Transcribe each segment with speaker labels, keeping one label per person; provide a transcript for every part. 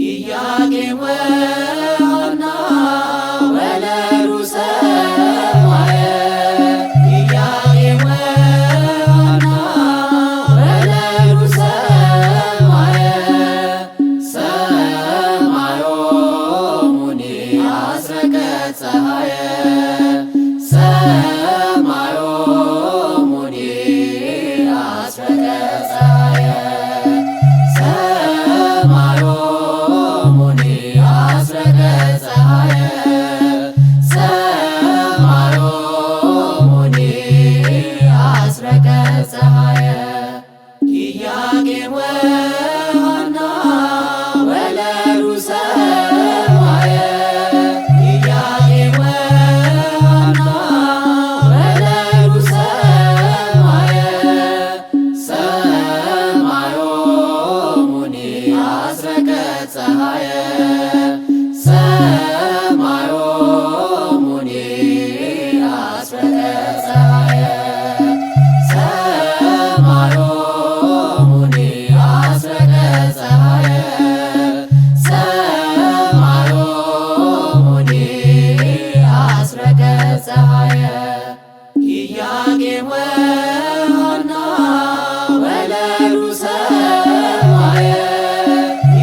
Speaker 1: ኢያቄም ወሐና ወለዱ ሰማየ ኢያቄም ወሐና ወለዱ ሰማየ ሰማዮሙኒ አስረቀ ፀሐየ ሰማዮሙኒ አስረቀ ፀሐየ ሰማዮሙኒ አስረቀ ፀሐየ ሰማዮሙኒ አስረቀ ፀሐየ ኢያቄም ወሐና ወለዱ ሰማየ ኢያቄም ወሐና ወለዱ ሰማየ ሰማዮሙኒ አስረቀ ፀሐየ ሰማዮሙኒ አስረቀ ፀሐየ ሰማዮሙኒ አስረቀ ፀሐየ ሰማዮሙኒ አስረቀ ፀሐየ ኢያቄም ወሐና ወለዱ ሰማየ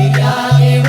Speaker 1: ኢያቄም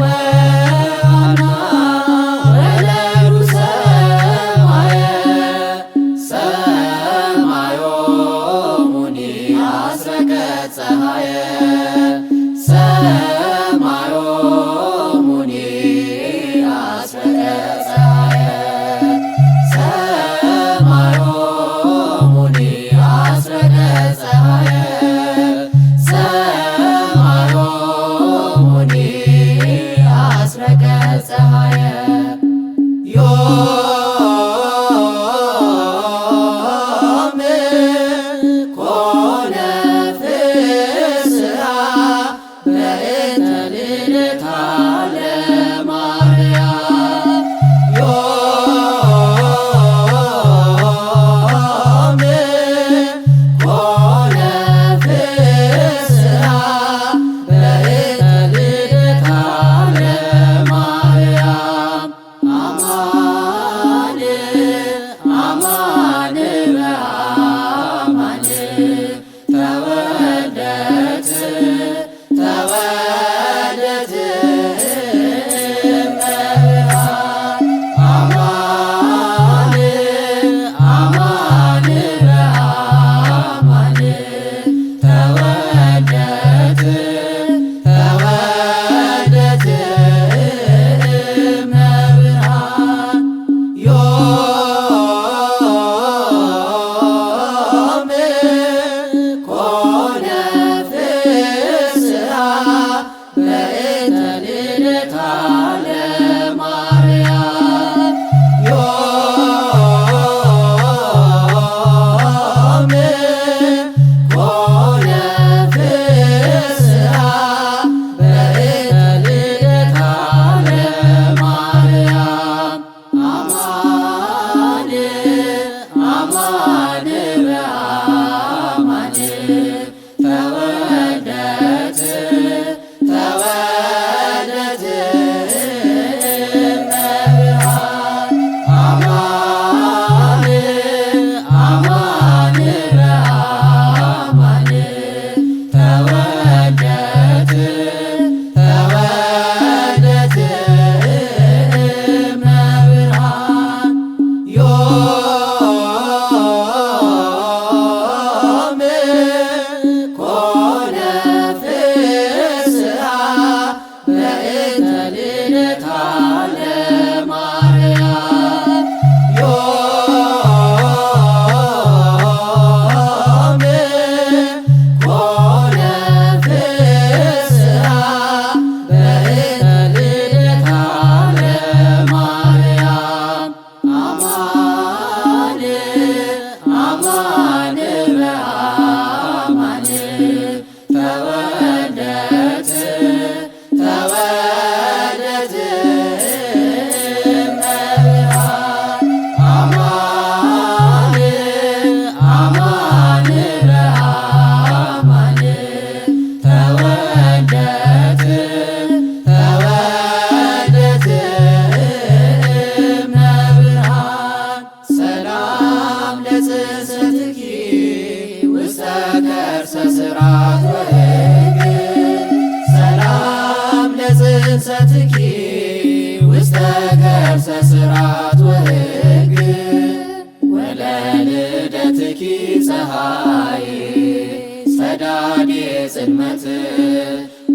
Speaker 1: ጽልመት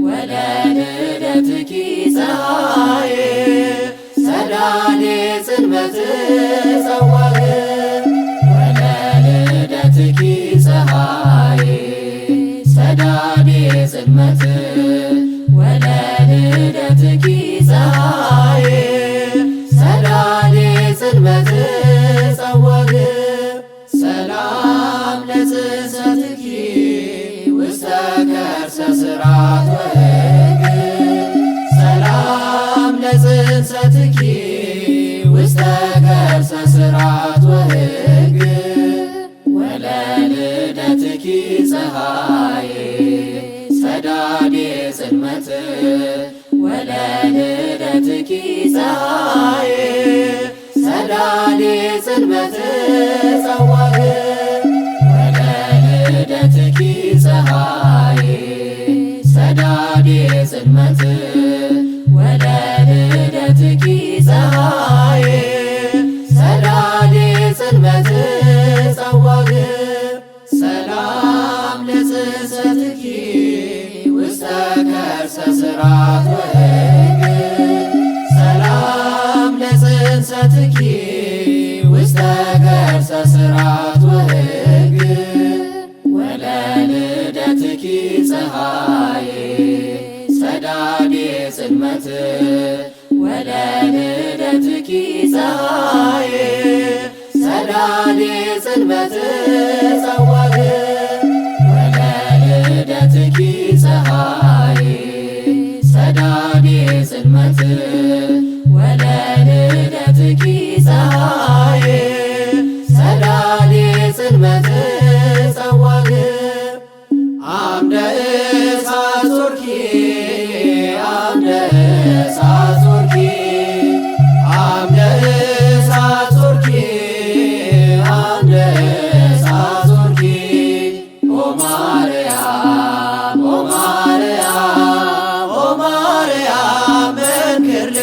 Speaker 1: ወለልደትኪ ፀሐይ ሰዳዴ ጽልመት ጸዋዕ ወለልደትኪ ፀሐይ ሰዳዴ ጽልመት ወለልደትኪ ፀሐይ ሰዳዴ ጽልመት ጸዋዕ ሰላም ለጽንሰትኪ ውስተ ከርሰ ስራት ወሕግ ሰላም ለጽንሰትኪ ውስተ ከርሰ ስራት ወሕግ ወለልደትኪ ፀሐይ ሰዳዴ ጽልመት ወለልደትኪ ፀሐይ ሰዳዴ ጽልመት ጸዋዕ ወለልደትኪ ፀሐይ ሰዳዴ ጽልመት ወለልደትኪ ፀሐይ ሰዳዴ ጽልመት ጸዋዕ ሰላም ለጽንሰትኪ ውስተ ከርሰ ስራት ወሕግ ሰላም ለጽንሰትኪ ውስተ ከርሰ ስራት ወሕግ ወለልደትኪ ፀሐይ ሰዳዴ ጽልመት ወለልደትኪ ፀሐይ ሰዳዴ ጽልመት ጸዋዕ ወለልደትኪ ፀሐይ ሰዳዴ ጽልመት ወለልደትኪ ፀሐይ ሰዳዴ ጽልመት ጸዋዕ አምደ እሳት ዞርኪ አምደ እሳት ዞርኪ አምደ እሳት ዞርኪ አምደ እሳት ዞርኪ ኦ ማርያም ኦ ማርያም ኦ ማርያም መንክር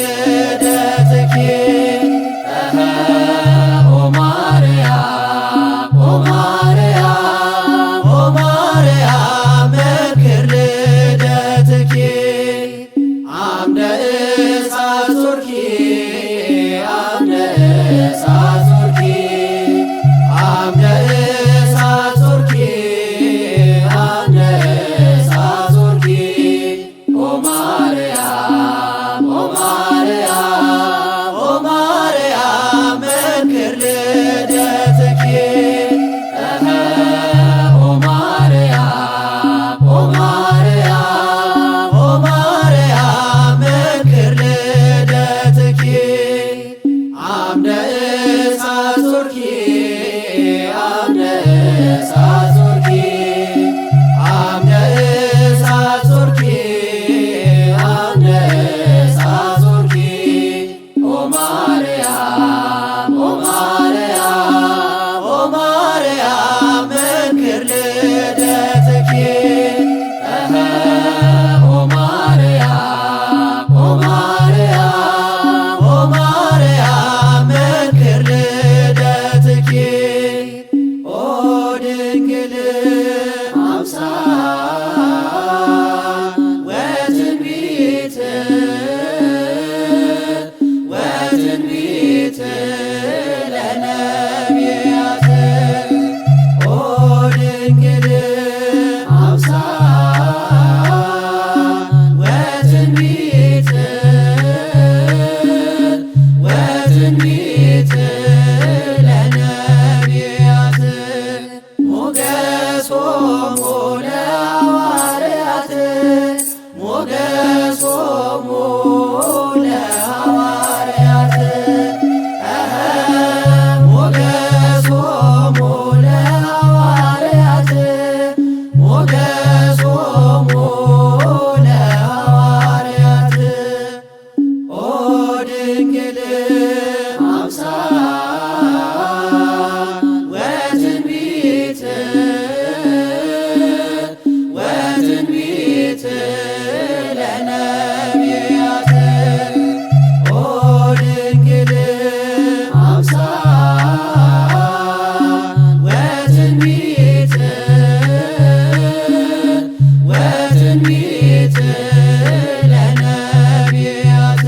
Speaker 1: ትንቢት ለነቢያት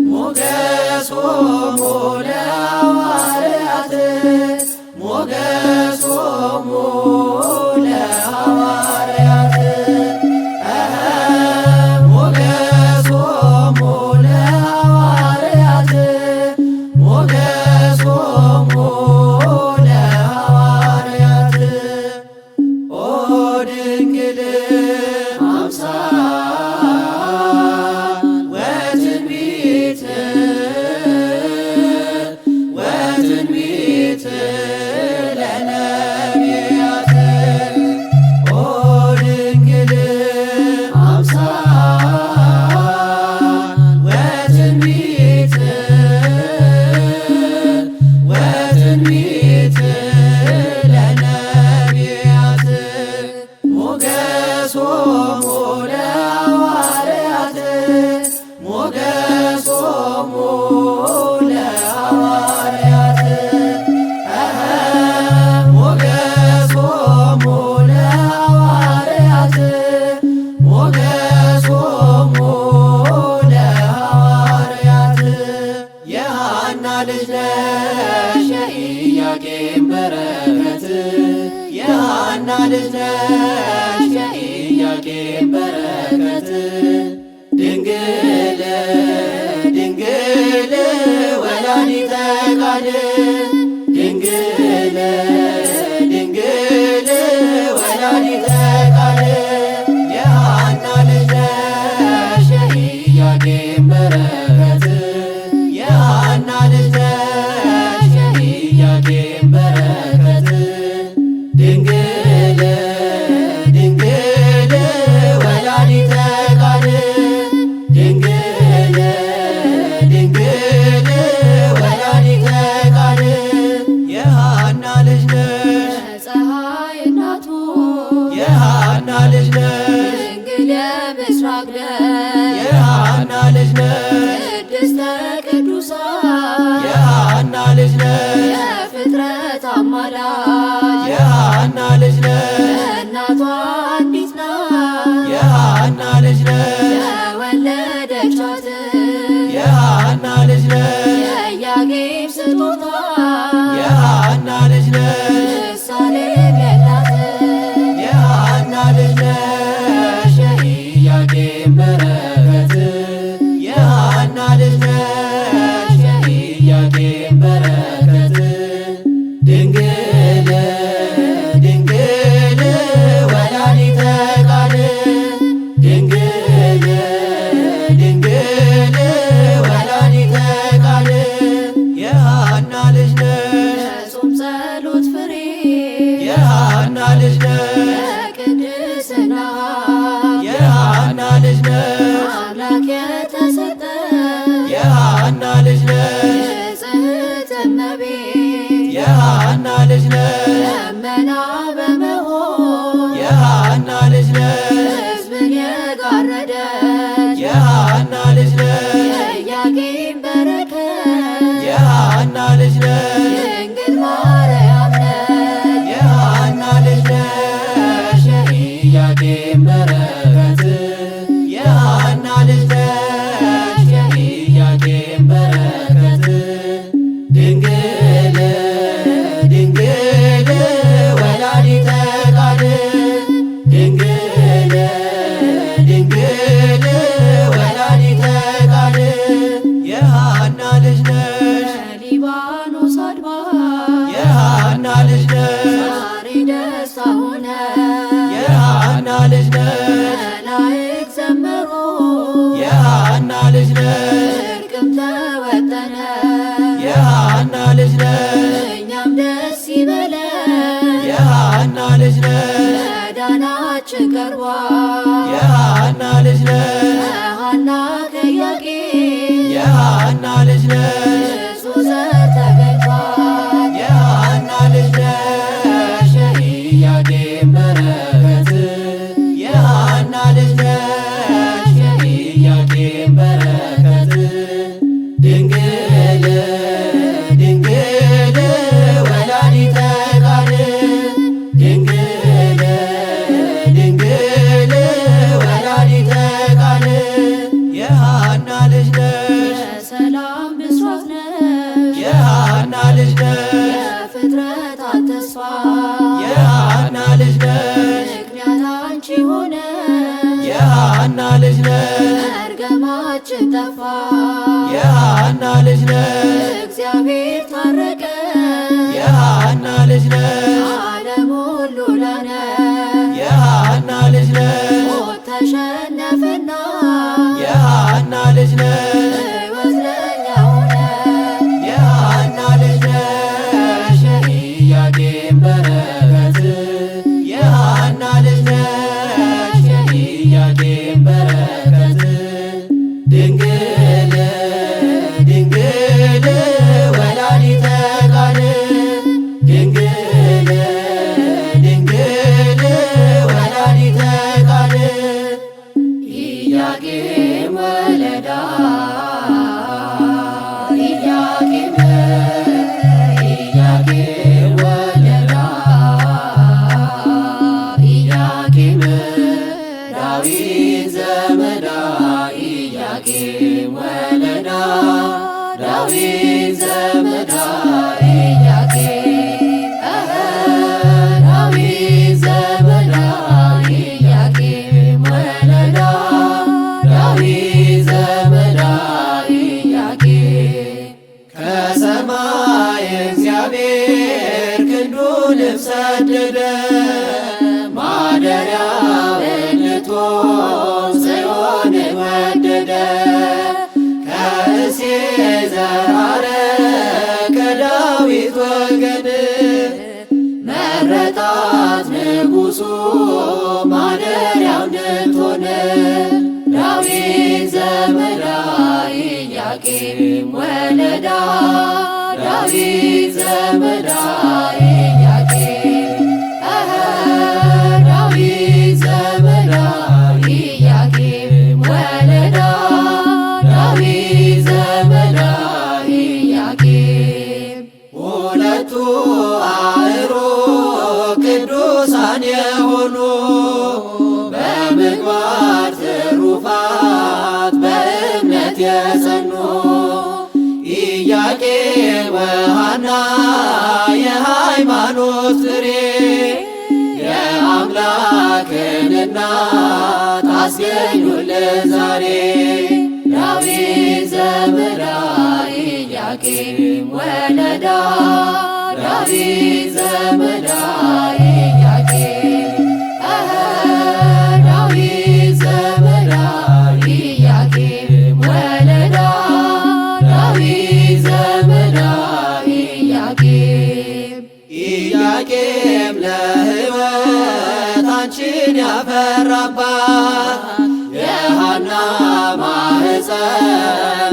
Speaker 1: ሞገሶሙ ለሐዋርያት ሞገሶሙ ለሐዋርያት ሞገሶሙ ለሐዋርያት ሞገሶሙ ለሐዋርያት ኦ ድንግል አምሳል ወትንቢት ለነቢያት ኦ ድንግል አምሳል ወትንቢት ለነቢያት ሞገሶሙ ለሐዋርያት ሞገሶሙ ለሐዋርያት ሞገሶሙ ለሐዋርያት ሞገሶሙ ለሐዋርያት የሐና ልጅ ነሽ የኢያቄም በረከት የሐና ልጅ ነሽ የኢያቄም በረከት ድንግል ድንግል ወላዲተ ቃል ድንግል ድንግል ወላዲተ ቃል የሐና ልጅ ነሽ የኢያቄም በረከት የሐና ልጅ ነሽ የኢያቄም በረከት ድንግል ድንግል ወላዲተ ቃል ድንግል ድንግል ወላዲተ ቃል የሐና ልጅ ነሽ
Speaker 2: ፀሐይ እናቱ
Speaker 1: የሐና ልጅ ነሽ
Speaker 2: ድንግል የምስራቅ ደጅ
Speaker 1: የሐና ልጅ ነሽ
Speaker 2: ቅድስተ ቅዱሳን
Speaker 1: የሐና ልጅ ነሽ
Speaker 2: የፍጥረት አማላጅ
Speaker 1: የሐና ልጅ ነሽ
Speaker 2: እናቷ አንዲት ናት
Speaker 1: የሐና ልጅ ነሽ
Speaker 2: የወለደቻት
Speaker 1: የሐና ልጅ ነሽ
Speaker 2: የኢያቄም ስጦታ
Speaker 1: የሐና ልጅ ነሽ
Speaker 2: ምሳሌም የላት
Speaker 1: የሐና ልጅ ነሽ የኢያቄም በረከት የሐና ልጅ ነሽ የኢያቄም በረከት ድንግል ድንግል ወላዲተ ቃል ድንግል ድንግል ወላዲተ ቃል የሐና ልጅ ነሽ
Speaker 2: የጾም ጸሎት ፍሬ
Speaker 1: የሐና ልጅ ነሽ
Speaker 2: የቅድስና
Speaker 1: የሐና ልጅ ነሽ
Speaker 2: አምላክ የተሰጠ
Speaker 1: የሐና ልጅ ነሽ
Speaker 2: ንጽሕት እመቤት
Speaker 1: የሐና ልጅ ነሽ
Speaker 2: ደመና በመሆን
Speaker 1: የሐና ልጅ ነሽ
Speaker 2: ሕዝብን የጋረደች
Speaker 1: የሐና ልጅ ነሽ
Speaker 2: የኢያቄም በረከት
Speaker 1: የሐና ልጅ ነሽ
Speaker 2: ድንግል ማርያም ነች
Speaker 1: የሐና ልጅ ነሽ የኢያቄም በረከት የሐና ልጅ ነሽ የኢያቄም በረከት ድንግል ድንግል ወላዲተ ቃል ድንግል ድንግል ወላዲተ ቃል የሐና ልጅ ነሽ
Speaker 2: የሊባኖስ አድባር
Speaker 1: የሐና ልጅ ነሽ
Speaker 2: ዛሬ ደስታ ሆነ
Speaker 1: የሐና ልጅ ነሽ
Speaker 2: መላእክት ዘመሩ
Speaker 1: የሐና ልጅ ነሽ
Speaker 2: እርግም ተወጠነ
Speaker 1: የሐና ልጅ ነሽ
Speaker 2: እኛም ደስ ይበለን
Speaker 1: የሐና ልጅ ነሽ
Speaker 2: መዳናችን ቀርቧል
Speaker 1: የሐና ልጅ ነሽ
Speaker 2: ከሐና ከኢያቄም
Speaker 1: የሐና ልጅ ነሽ
Speaker 2: ብዙ ዘር ተገኝቷል
Speaker 1: የሐና ልጅ ነሽ የኢያቄም በረከት የሐና ልጅ ነሽ የኢያቄም በረከት ድንግል ድንግል ወላዲተ ቃል ድንግል ድንግል ወላዲተ ወላዲተ ቃል የሐና ልጅ ነሽ
Speaker 2: የሰላም ብስራት ነሽ
Speaker 1: የሐና ልጅ ነሽ
Speaker 2: የፍጥረታት ተስፋ
Speaker 1: የሐና ልጅ ነሽ
Speaker 2: ምክንያት አንቺ ሆነ
Speaker 1: የሐና ልጅ ነሽ
Speaker 2: መርገማችን ጠፋ
Speaker 1: የሐና ልጅ ነሽ
Speaker 2: እግዚአብሔር ታረቀ
Speaker 1: የሐና ልጅ ነሽ
Speaker 2: ዓለም ሁሉ ዳነ
Speaker 1: የሐና ልጅ ነሽ
Speaker 2: ሞት ተሸነፈና
Speaker 1: የሐና ልጅ ነሽ
Speaker 2: ሕይወት ለእኛ ሆነ
Speaker 1: የሐና ልጅ ነሽ የኢያቄም በረከት የሐና ልጅ ነሽ የኢያቄም በረከት ድንግል ድንግል ወላዲተ ቃል ድንግል ድንግል ወላዲተ ቃል
Speaker 2: ኢያቄም ወለዳ ኢያቄም ኢያቄም ወለዳ ኢያቄም
Speaker 1: ዳዊት ዘመዳ ኢያቄም ወለዳ ዳዊት ዘመዳ
Speaker 2: ኢያቄም ዳዊት ዘመዳ ኢያቄም ወለዳ
Speaker 1: ዳዊት ዘመዳ
Speaker 2: ኢያቄም
Speaker 1: ከሰማይ እግዚአብሔር ክንዱንም ሰደደ ማደሪያው እንድትሆን ጽዮንን ወደደ ከእሴይ ዘር ሐረግ ከዳዊት ወገን መረጣት ንጉሡ ማደሪያው እንድትሆን
Speaker 2: ዳዊት ዘመዳ ኢያቄም ወለዳ ዳዊት ዘመዳ ኢያቄም ዳዊት ዘመዳ ኢያቄም ወለዳ ዳዊት ዘመዳ ኢያቄም
Speaker 1: ሁለቱ አእሩግ ቅዱሳን የሆኑ በምግባር ትሩፋት በእምነት የጸኑ ኢያቄም ወሐና የሃይማኖት ፍሬ የአምላክን እናት አስገኙልን ዛሬ
Speaker 2: ዳዊት ዘመዳ ኢያቄም ወለዳ ዳዊት ዘመዳ ኢያቄም ዳዊት ዘመዳ ኢያቄም ወለዳ ዳዊት ዘመዳ ኢያቄም
Speaker 1: ኢያቄም ለሕይወት አንቺን ያፈራባት የሐና ማኅፀን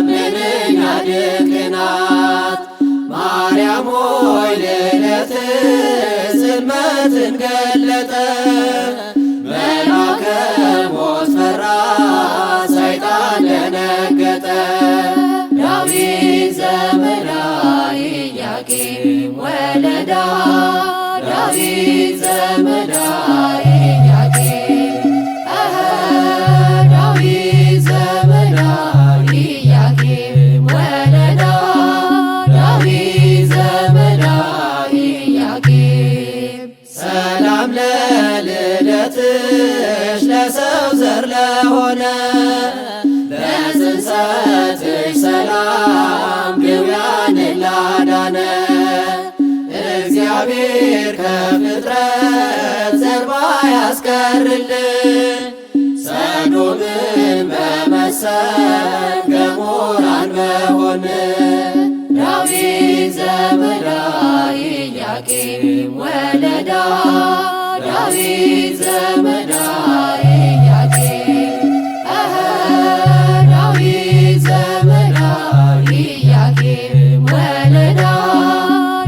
Speaker 1: ምንኛ ድንቅ ናት። ማርያም ሆይ ልደትሽ ጽልመትን ገለጠ መልአከ ሞት ፈራ ሰይጣን ደነገጠ
Speaker 2: ዳዊት ዘመዳ ኢያቄም ወለዳ ዳዊት ዘመዳ ኢያቄም ዳዊት ዘመዳ ኢያቄም ወለዳ ዳዊት ዘመዳ ኢያቄም
Speaker 1: ሰላም ለልደትሽ ለሰው ዘር ለሆነ ለጽንሰትሽ ሰላም ድውያንን ላዳነ እግዚአብሔር ከፍጥረት ዘር ባያስቀርልን ሰዶምን በመሰል ገሞራን በሆን
Speaker 2: ዳዊት ዘመዳ ኢያቄም ወለዳ ዳዊት ዘመዳ ኢያቄም ዳዊት ዘመዳ ኢያቄም ወለዳ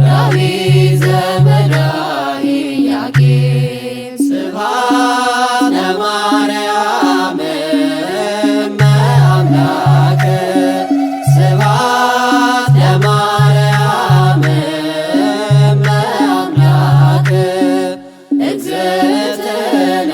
Speaker 2: ዳዊት ዘመዳ ኢያቄም
Speaker 1: ስብሐት ለማርያም እመ አምላክ ስብሐት ለማርያም እመ አምላክ
Speaker 2: እግዝእትነ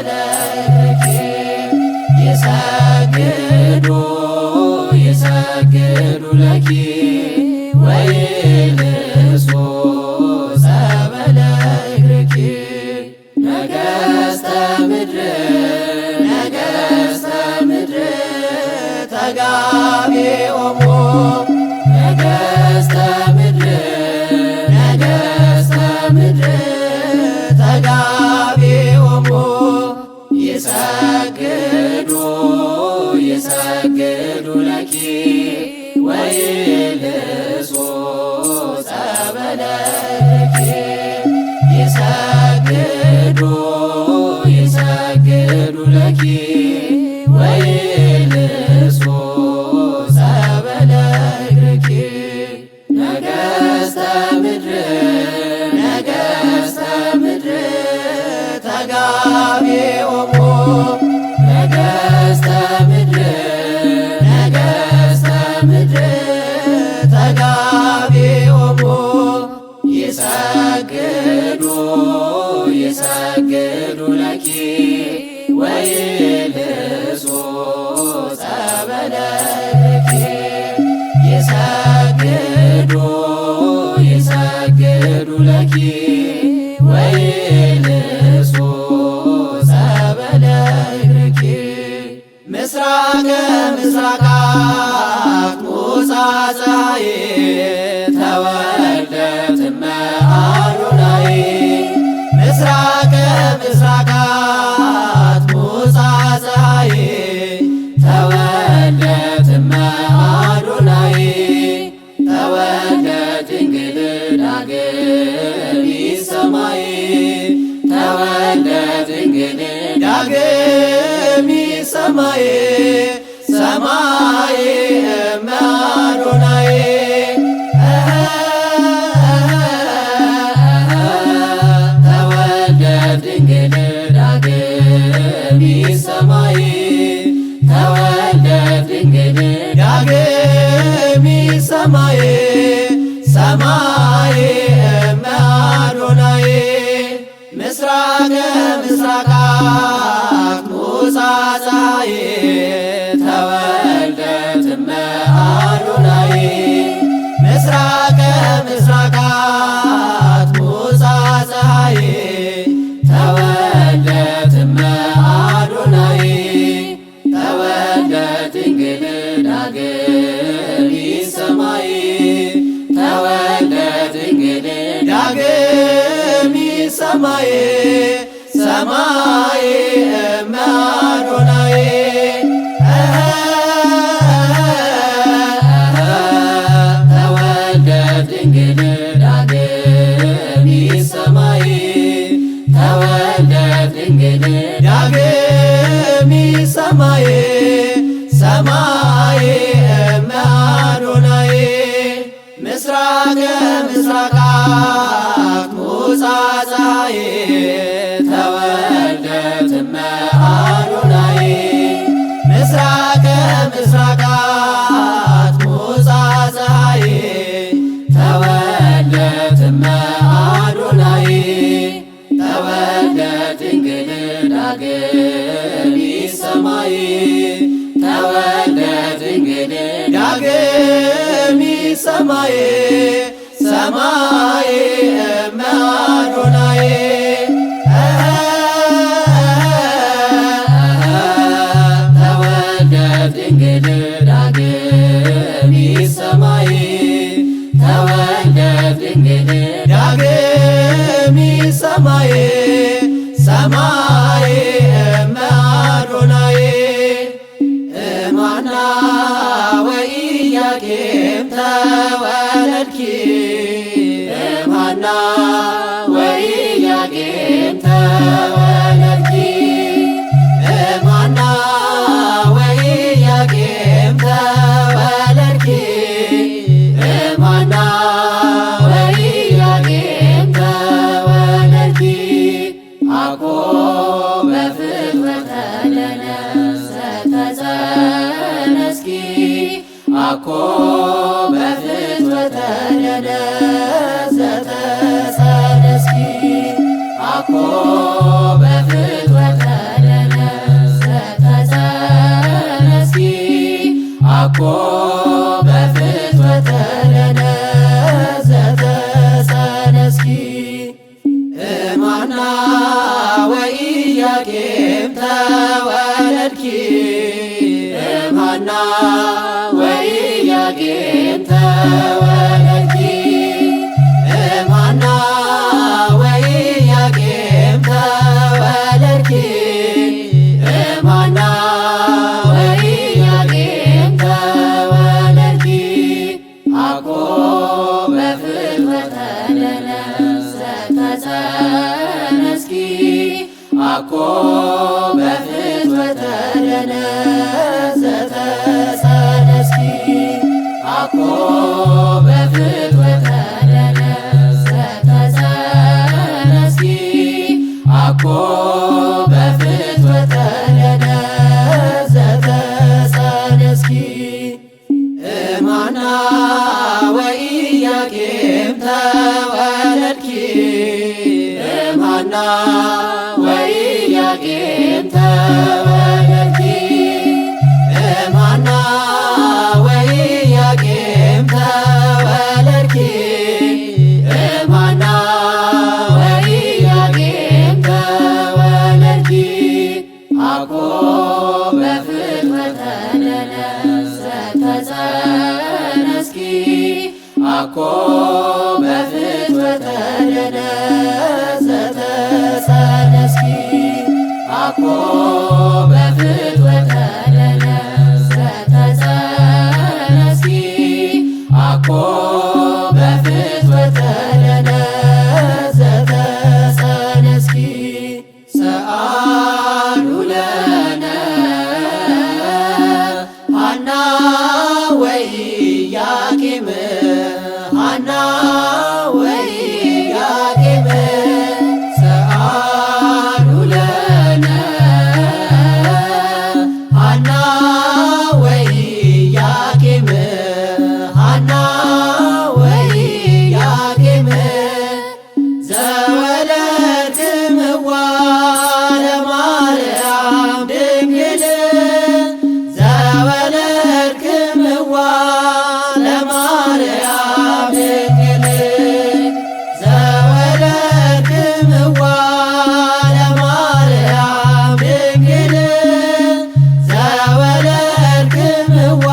Speaker 1: ለእግርኪ ይሰግዱ ይሰግዱ ለኪ ወይልብሱ ጸበለ እግርኪ ነገሥተ ምድር ነገሥተ ምድር ተጋቢኦሙ ነገሥተ ምድር ነገሥተ ምድር ተጋቢኦሙ ይሰግዱ ይሰግዱ ለኪ ወይልብሱ ጸበለ እግርኪ ይሰግዱ ይሰግዱ ለኪ ወይልብሱ ጸበለ እግርኪ ነገሥተ ምድር ነገሥተ ምድር ተጋቢኦሙ ነገሥተ ምድር ነገሥተ ምድር ተጋቢኦሙ ይሰግዱ ይሰግዱ ለኪ ወይልብሱ ጸበለ እግርኪ ይሰግዱ ይሰግዱ ለኪ ወይልብሱ ጸበለ እግርኪ ምስራቀ ምስራቃት ሙጻ ፀሐይ ተወልደት እመ አዶናይ ምስራቀ ምስራቃት ሙጻ ፀሐይ ተወልደት እመ አዶናይ ተወልደት ድንግል ዳግም ሰማይ ተወልደት ድንግል ዳግም ሰማይ ሰማይ እመ አዶናይ ተወልደት ድንግል ዳግም ሰማይ ተወልደት ድንግል ዳግም ሰማይ ሰማይ እመ አዶናይ ምስራቀ ምስራቃት ሙጻ ፀሐይ ተወልደት እመ አዶናይ ምስራቀ ምስራቃት ሙጻ ፀሐይ ተወልደት እመ አዶናይ ተወልደት ድንግል ዳግም ሰማይ ተወልደት ድንግል ዳግም ሰማይ ሰማይ እመ አዶናይ ተወልደት ድንግል ዳግም ሰማይ ተወልደት ድንግል ዳግም ሰማይ ሰማይ እመ አዶናይ ምስራቀ ምስራቃት ሙጻ ፀሐይ ተወልደት እመ አዶናይ ምስራቀ ምስራቃት ሙጻ ፀሐይ ተወልደት እመ አዶናይ ተወልደት ድንግል ዳግም ሰማይ ተወልደት ድንግል ዳግም ሰማይ ሰማይ እመ አዶናይ ተወልደት ድንግል ዳግም ሰማይ ተወልደት ድንግል ዳግም ሰማይ ሰማይ እመ አዶናይ እማና ወኢያቄም ተወለድኪ እማና ወኢያቄም ተወለድኪ እማና ወኢያቄም ተወለድኪ እማና ወኢያቄም ተወለድኪ አኮ በፍትወተ ለነሰ አኮ በፍትወተ ለነሰ ተጸነስኪ አኮ በፍትወተ በፍትወተ ለነ ዘተጸነስኪ እማና ወኢያቄም ተወለድኪ እምሃና ወኢያቄም ተወለድኪ እምሃና ወኢያቄም ተወለድኪ እምሃና ወኢያቄም ተወለድኪ አኮ በፍትወተ ለነ ዘተጸነስኪ አኮ በፍትወተ ለነ ዘተጸነስኪ አኮ በፍትወተ ለነ ዘተጸነስኪ አኮ በፍትወተ ለነ ዘተጸነስኪ እምሃና ወኢያቄም ተወለድኪ እምሃና ወኢያቄም ተወለድኪ እምሃና ወኢያቄም ተወለድኪ እምሃና ወኢያቄም ተወለድኪ አኮ በፍትወተ ለነ ዘተጸነስኪ አኮ በፍትወተ ለነ ዘተጸነስኪ አኮ በፍትወተ ለነ ዘተጸነስኪ አኮ በፍትወተ ለነ ዘተጸነስኪ ሰአሉ ለነ ሐና ወኢያቄም ሐና ወኢያቄም ሰአሉ ለነ ሐና ወኢያቄም ሐና ወኢያቄም ዘወለድክምዋ ለማርያም ድንግል ዘወለድክምዋ ለማርያም ድንግል ዘወለድክምዋ ለማርያም ድንግል ዘወለድክምዋ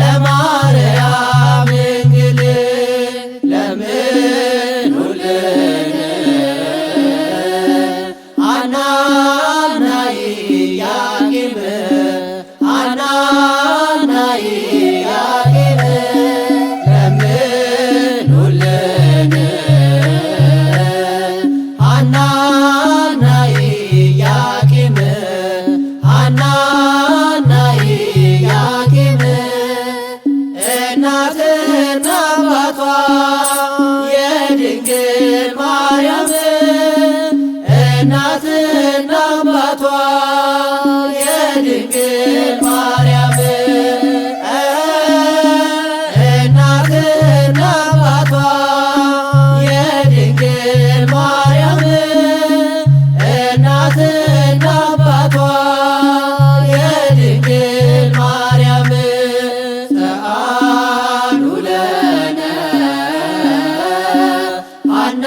Speaker 1: ለማርያም ድንግል ለምኑልን ሐና ወኢያቄም ሐና ወኢያቄም ለምኑልን ሐና ወኢያቄም ሐና ወኢያቄም እናትና አባቷ የድንግል ማርያም እናትና አባቷ የድንግል ማርያም እናትና አባቷ የድንግል ማርያም እናትና አባቷ የድንግል ማርያም ሰአሉ ለነ ሐና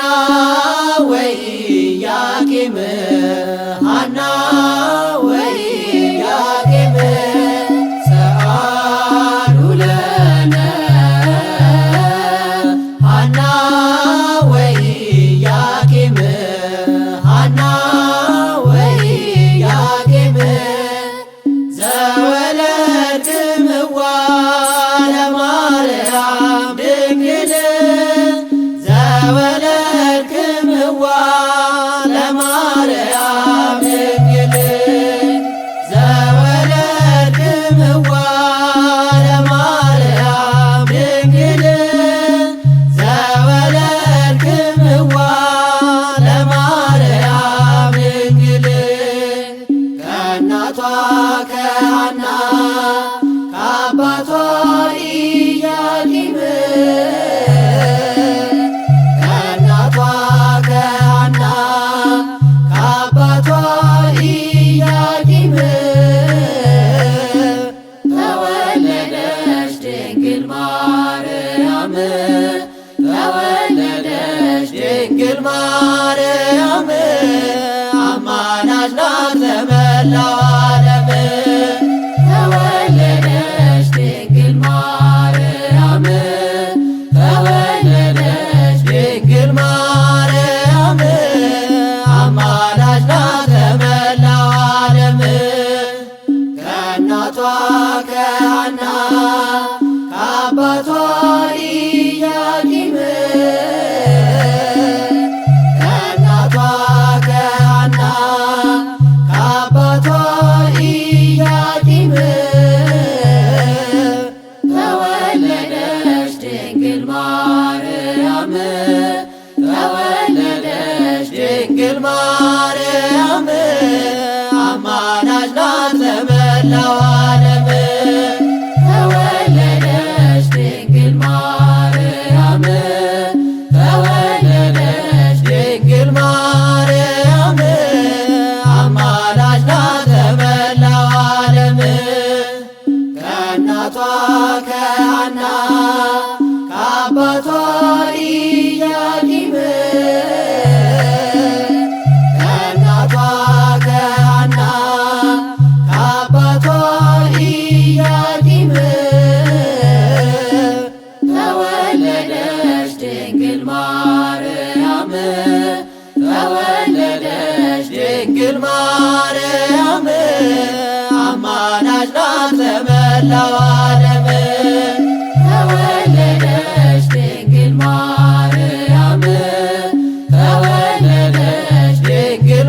Speaker 1: ወኢያቄም ሐና ወኢያቄም ማርያም አማላጅ ናት ለመላው ዓለም።
Speaker 2: ተወለደች ድንግል ማርያም ተወለደች
Speaker 1: ድንግል ማርያም አማላጅ ናት ለመላው ዓለም። ከእናቷ ከሐና ከአባቷ ኢያቄም ከእናቷ ከሐና ከአባቷ ኢያቄም
Speaker 2: ተወለደች ድንግል ማርያም ተወለደች
Speaker 1: ድንግል ማርያም አማላጅ ናት ለመላው ዓለም።
Speaker 2: ተወለደች ድንግል ማርያም ተወለደች
Speaker 1: ድንግል